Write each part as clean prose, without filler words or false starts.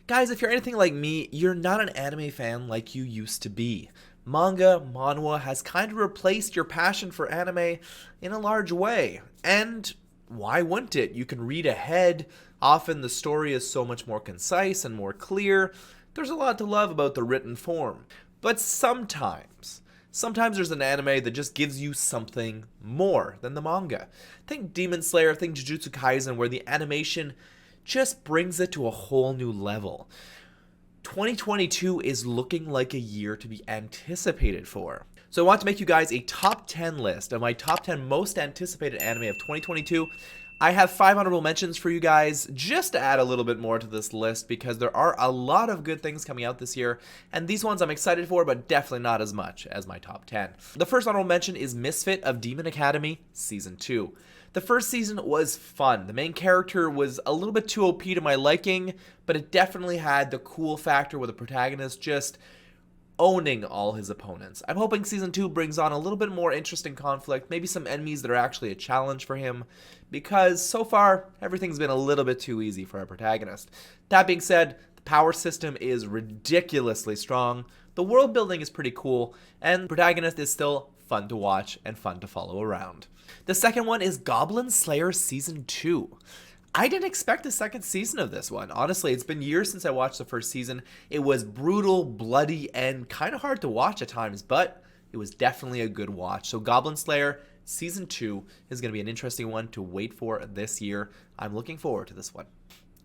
Guys, if you're anything like me, you're not an anime fan like you used to be. Manga, manhwa has kind of replaced your passion for anime in a large way. And why wouldn't it? You can read ahead. Often the story is so much more concise and more clear. There's a lot to love about the written form. But sometimes there's an anime that just gives you something more than the manga. Think Demon Slayer, think Jujutsu Kaisen, where the animation just brings it to a whole new level. 2022 is looking like a year to be anticipated for. So I want to make you guys a top 10 list of my top 10 most anticipated anime of 2022. I have 5 honorable mentions for you guys just to add a little bit more to this list because there are a lot of good things coming out this year, and these ones I'm excited for, but definitely not as much as my top 10. The first honorable mention is Misfit of Demon Academy Season 2. The first season was fun. The main character was a little bit too OP to my liking, but it definitely had the cool factor with the protagonist just owning all his opponents. I'm hoping Season 2 brings on a little bit more interesting conflict, maybe some enemies that are actually a challenge for him, because so far, everything's been a little bit too easy for our protagonist. That being said, the power system is ridiculously strong, the world building is pretty cool, and the protagonist is still fun to watch and fun to follow around. The second one is Goblin Slayer Season 2. I didn't expect a second season of this one. Honestly, it's been years since I watched the first season. It was brutal, bloody, and kind of hard to watch at times, but it was definitely a good watch. So Goblin Slayer Season 2 is going to be an interesting one to wait for this year. I'm looking forward to this one.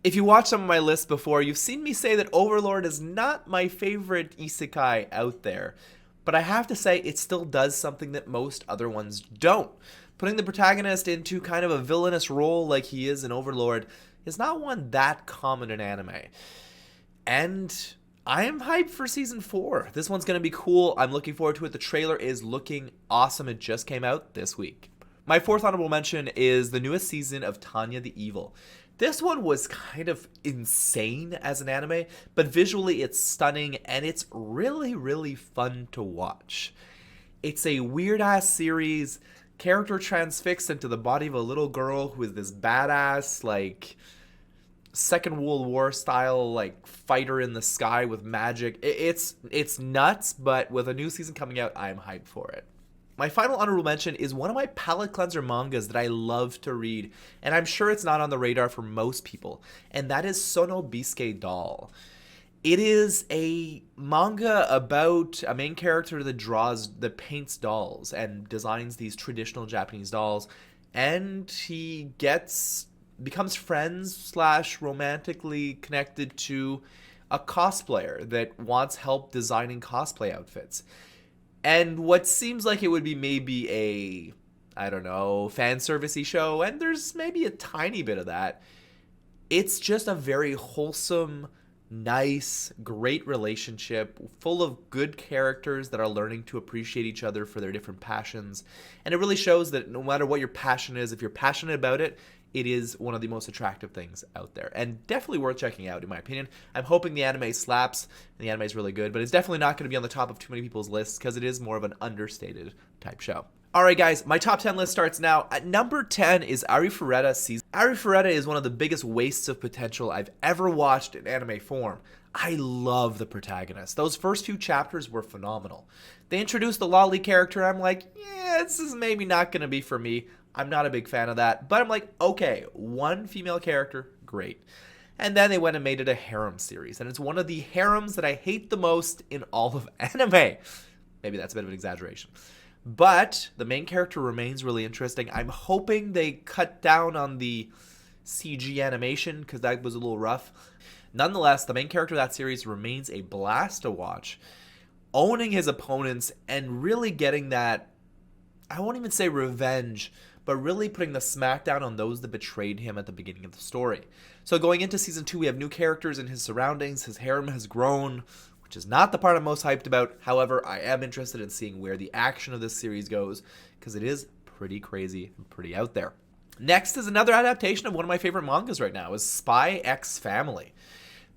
If you watched some of my lists before, you've seen me say that Overlord is not my favorite isekai out there. But I have to say, it still does something that most other ones don't. Putting the protagonist into kind of a villainous role like he is in Overlord is not one that common in anime. And I am hyped for Season 4. This one's going to be cool. I'm looking forward to it. The trailer is looking awesome. It just came out this week. My fourth honorable mention is the newest season of Tanya the Evil. This one was kind of insane as an anime, but visually it's stunning and it's really, really fun to watch. It's a weird-ass series. Character transfixed into the body of a little girl who is this badass, like, Second World War style, like, fighter in the sky with magic. It's nuts, but with a new season coming out, I'm hyped for it. My final honorable mention is one of my palate cleanser mangas that I love to read, and I'm sure it's not on the radar for most people, and that is Sono Bisuke Doll. It is a manga about a main character that paints dolls and designs these traditional Japanese dolls, and he becomes friends slash romantically connected to a cosplayer that wants help designing cosplay outfits. And what seems like it would be maybe a, I don't know, fan servicey show, and there's maybe a tiny bit of that. It's just a very wholesome, nice, great relationship full of good characters that are learning to appreciate each other for their different passions. And it really shows that no matter what your passion is, if you're passionate about it, it is one of the most attractive things out there, and definitely worth checking out in my opinion. I'm hoping the anime slaps and the anime is really good, but it's definitely not going to be on the top of too many people's lists because it is more of an understated type show. Alright guys, my top 10 list starts now. At number 10 is Arifureta season. Arifureta is one of the biggest wastes of potential I've ever watched in anime form. I love the protagonist. Those first few chapters were phenomenal. They introduced the Lolly character, and I'm like, yeah, this is maybe not going to be for me. I'm not a big fan of that, but I'm like, okay, one female character, great. And then they went and made it a harem series, and it's one of the harems that I hate the most in all of anime. Maybe that's a bit of an exaggeration. But the main character remains really interesting. I'm hoping they cut down on the CG animation because that was a little rough. Nonetheless, the main character of that series remains a blast to watch, owning his opponents and really getting that, I won't even say revenge, but really putting the smackdown on those that betrayed him at the beginning of the story. So going into Season 2, we have new characters in his surroundings. His harem has grown, which is not the part I'm most hyped about. However, I am interested in seeing where the action of this series goes, because it is pretty crazy and pretty out there. Next is another adaptation of one of my favorite mangas right now, is Spy X Family.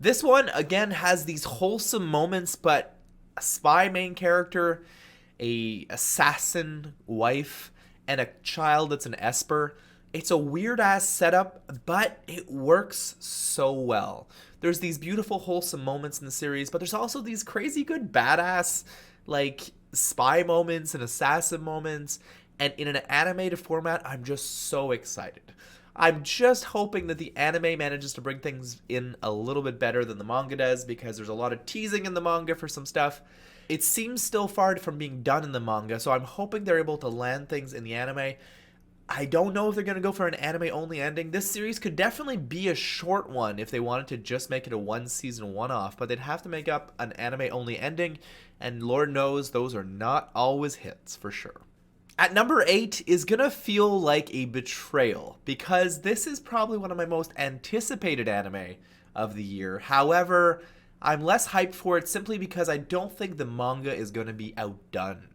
This one, again, has these wholesome moments, but a spy main character, a assassin wife, and a child that's an Esper. It's a weird ass setup, but it works so well. There's these beautiful, wholesome moments in the series, but there's also these crazy good, badass, like, spy moments and assassin moments. And in an animated format, I'm just so excited. I'm just hoping that the anime manages to bring things in a little bit better than the manga does, because there's a lot of teasing in the manga for some stuff. It seems still far from being done in the manga, so I'm hoping they're able to land things in the anime. I don't know if they're going to go for an anime only ending. This series could definitely be a short one if they wanted to just make it a one season one off, but they'd have to make up an anime only ending, and Lord knows those are not always hits for sure. At number 8 is going to feel like a betrayal, because this is probably one of my most anticipated anime of the year. However, I'm less hyped for it simply because I don't think the manga is going to be outdone.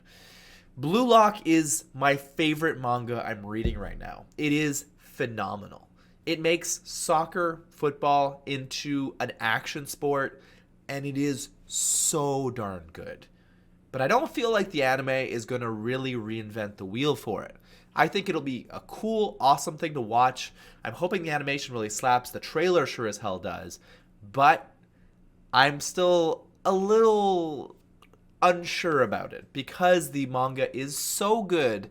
Blue Lock is my favorite manga I'm reading right now. It is phenomenal. It makes soccer, football into an action sport, and it is so darn good. But I don't feel like the anime is going to really reinvent the wheel for it. I think it'll be a cool, awesome thing to watch. I'm hoping the animation really slaps. The trailer sure as hell does. But I'm still a little unsure about it because the manga is so good,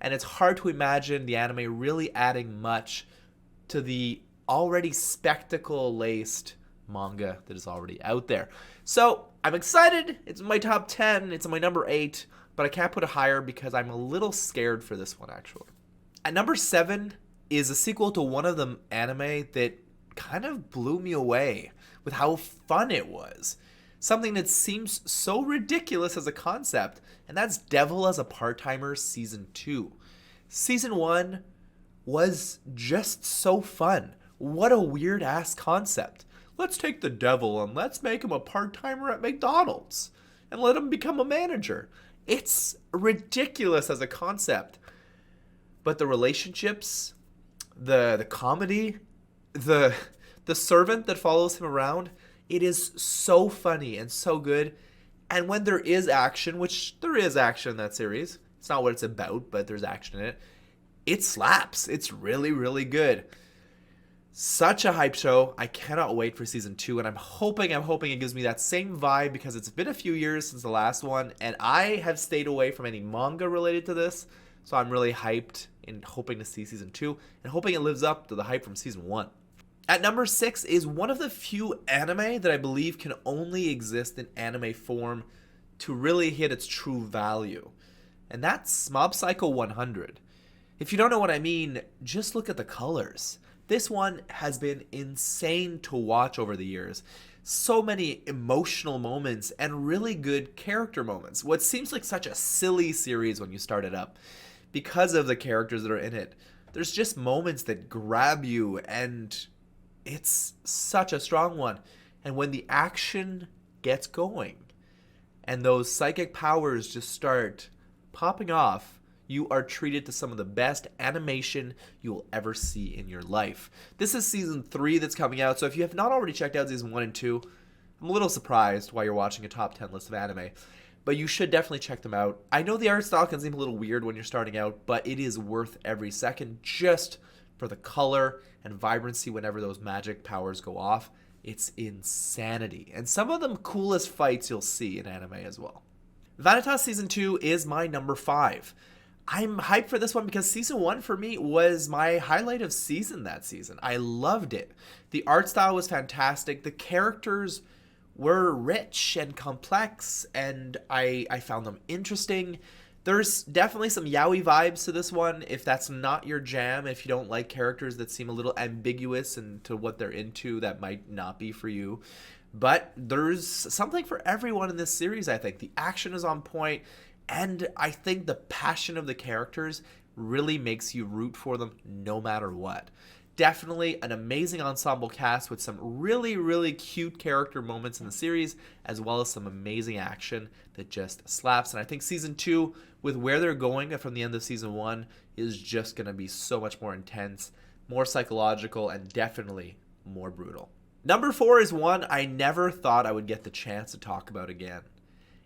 and it's hard to imagine the anime really adding much to the already spectacle-laced manga that is already out there. So I'm excited. It's in my top 10. It's in my number 8, but I can't put it higher because I'm a little scared for this one, actually. At number 7 is a sequel to one of the anime that kind of blew me away with how fun it was. Something that seems so ridiculous as a concept, and that's Devil as a Part-Timer Season 2. Season 1 was just so fun. What a weird-ass concept. Let's take the devil and let's make him a part-timer at McDonald's and let him become a manager. It's ridiculous as a concept. But the relationships, the comedy, the servant that follows him around, it is so funny and so good. And when there is action, which there is action in that series, it's not what it's about, but there's action in it, it slaps. It's really, really good. Such a hype show. I cannot wait for season 2, and I'm hoping it gives me that same vibe, because it's been a few years since the last one, and I have stayed away from any manga related to this, so I'm really hyped and hoping to see season 2, and hoping it lives up to the hype from season 1. At number 6 is one of the few anime that I believe can only exist in anime form to really hit its true value, and that's Mob Psycho 100. If you don't know what I mean, just look at the colors. This one has been insane to watch over the years. So many emotional moments and really good character moments. What seems like such a silly series when you start it up, because of the characters that are in it. There's just moments that grab you, and it's such a strong one. And when the action gets going and those psychic powers just start popping off, you are treated to some of the best animation you will ever see in your life. This is season 3 that's coming out, so if you have not already checked out season 1 and 2, I'm a little surprised why you're watching a top 10 list of anime, but you should definitely check them out. I know the art style can seem a little weird when you're starting out, but it is worth every second just for the color and vibrancy whenever those magic powers go off. It's insanity, and some of the coolest fights you'll see in anime as well. Vanitas Season 2 is my number 5. I'm hyped for this one because season 1 for me was my highlight of season that season. I loved it. The art style was fantastic. The characters were rich and complex, and I found them interesting. There's definitely some yaoi vibes to this one. If that's not your jam, if you don't like characters that seem a little ambiguous and to what they're into, that might not be for you. But there's something for everyone in this series, I think. The action is on point. And I think the passion of the characters really makes you root for them no matter what. Definitely an amazing ensemble cast with some really, really cute character moments in the series, as well as some amazing action that just slaps. And I think season 2, with where they're going from the end of season 1, is just going to be so much more intense, more psychological, and definitely more brutal. Number 4 is one I never thought I would get the chance to talk about again.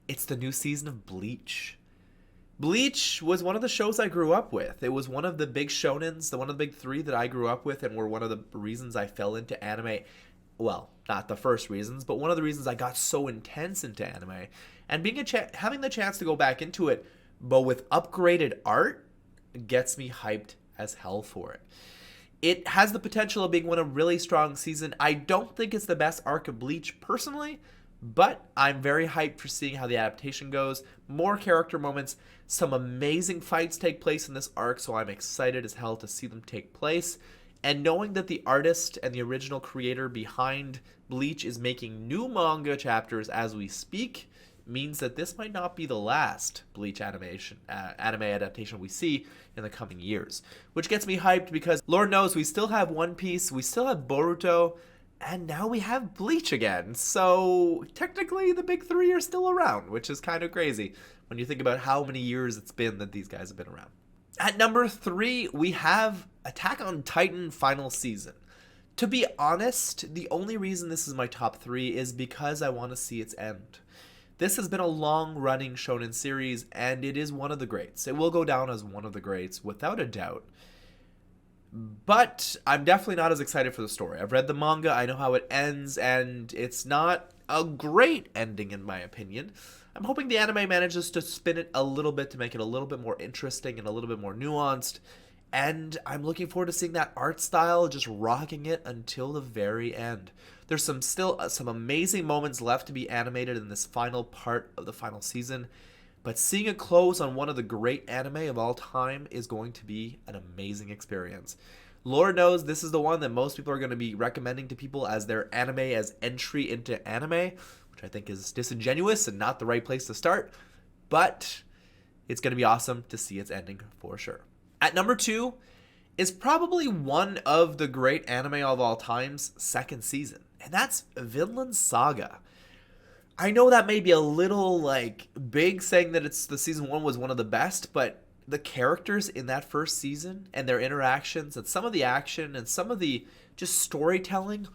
It's the new season of Bleach. Bleach was one of the shows I grew up with. It was one of the big shonens, one of the big three that I grew up with, and were one of the reasons I fell into anime. Well, not the first reasons, but one of the reasons I got so intense into anime. And having the chance to go back into it, but with upgraded art, gets me hyped as hell for it. It has the potential of being one of really strong season. I don't think it's the best arc of Bleach personally, but I'm very hyped for seeing how the adaptation goes. More character moments, some amazing fights take place in this arc, so I'm excited as hell to see them take place. And knowing that the artist and the original creator behind Bleach is making new manga chapters as we speak means that this might not be the last Bleach anime adaptation we see in the coming years. Which gets me hyped because Lord knows we still have One Piece, we still have Boruto, and now we have Bleach again. So technically the big three are still around, which is kind of crazy when you think about how many years it's been that these guys have been around. At number 3, we have Attack on Titan final season. To be honest, the only reason this is my top 3 is because I want to see its end. This has been a long-running shonen series, and it is one of the greats. It will go down as one of the greats, without a doubt. But I'm definitely not as excited for the story. I've read the manga, I know how it ends, and it's not a great ending in my opinion. I'm hoping the anime manages to spin it a little bit to make it a little bit more interesting and a little bit more nuanced. And I'm looking forward to seeing that art style just rocking it until the very end. There's still some amazing moments left to be animated in this final part of the final season, but seeing it close on one of the great anime of all time is going to be an amazing experience. Lord knows this is the one that most people are going to be recommending to people as their anime as entry into anime, which I think is disingenuous and not the right place to start, but it's going to be awesome to see its ending for sure. At number 2 is probably one of the great anime of all time's second season, and that's Vinland Saga. I know that may be a little big saying that it's the season 1 was one of the best, but the characters in that first season and their interactions and some of the action and some of the just storytelling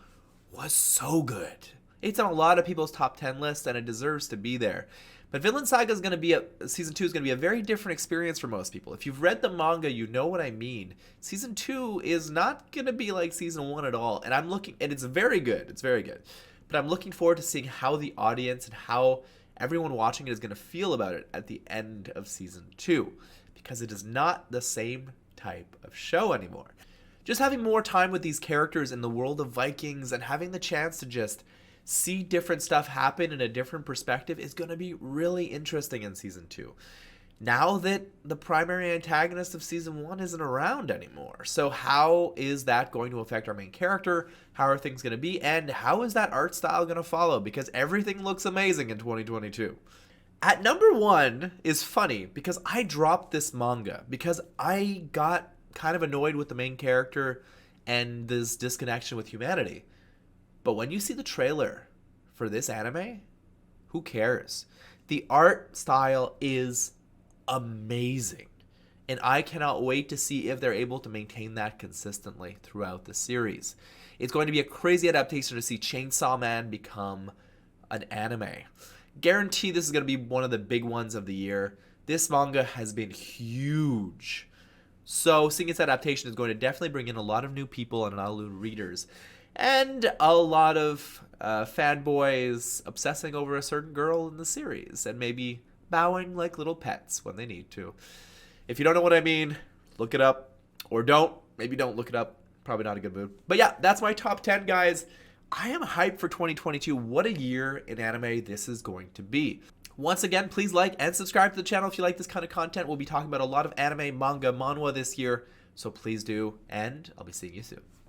was so good. It's on a lot of people's top 10 lists and it deserves to be there. But Vinland Saga is going to be season 2 is going to be a very different experience for most people. If you've read the manga, you know what I mean. Season 2 is not going to be like season 1 at all, and it's very good. It's very good. But I'm looking forward to seeing how the audience and how everyone watching it is going to feel about it at the end of season 2, because it is not the same type of show anymore. Just having more time with these characters in the world of Vikings and having the chance to just see different stuff happen in a different perspective is going to be really interesting in season 2. Now that the primary antagonist of season 1 isn't around anymore. So how is that going to affect our main character? How are things going to be? And how is that art style going to follow? Because everything looks amazing in 2022. At number 1 is funny because I dropped this manga because I got kind of annoyed with the main character and this disconnection with humanity. But when you see the trailer for this anime, who cares? The art style is amazing. And I cannot wait to see if they're able to maintain that consistently throughout the series. It's going to be a crazy adaptation to see Chainsaw Man become an anime. Guarantee this is going to be one of the big ones of the year. This manga has been huge. So seeing its adaptation is going to definitely bring in a lot of new people and a lot of new readers. And a lot of fanboys obsessing over a certain girl in the series and maybe bowing like little pets when they need to. If you don't know what I mean, look it up. Or don't. Maybe don't look it up. Probably not a good move. But yeah, that's my top 10, guys. I am hyped for 2022. What a year in anime this is going to be. Once again, please like and subscribe to the channel if you like this kind of content. We'll be talking about a lot of anime, manga, manhwa this year. So please do. And I'll be seeing you soon.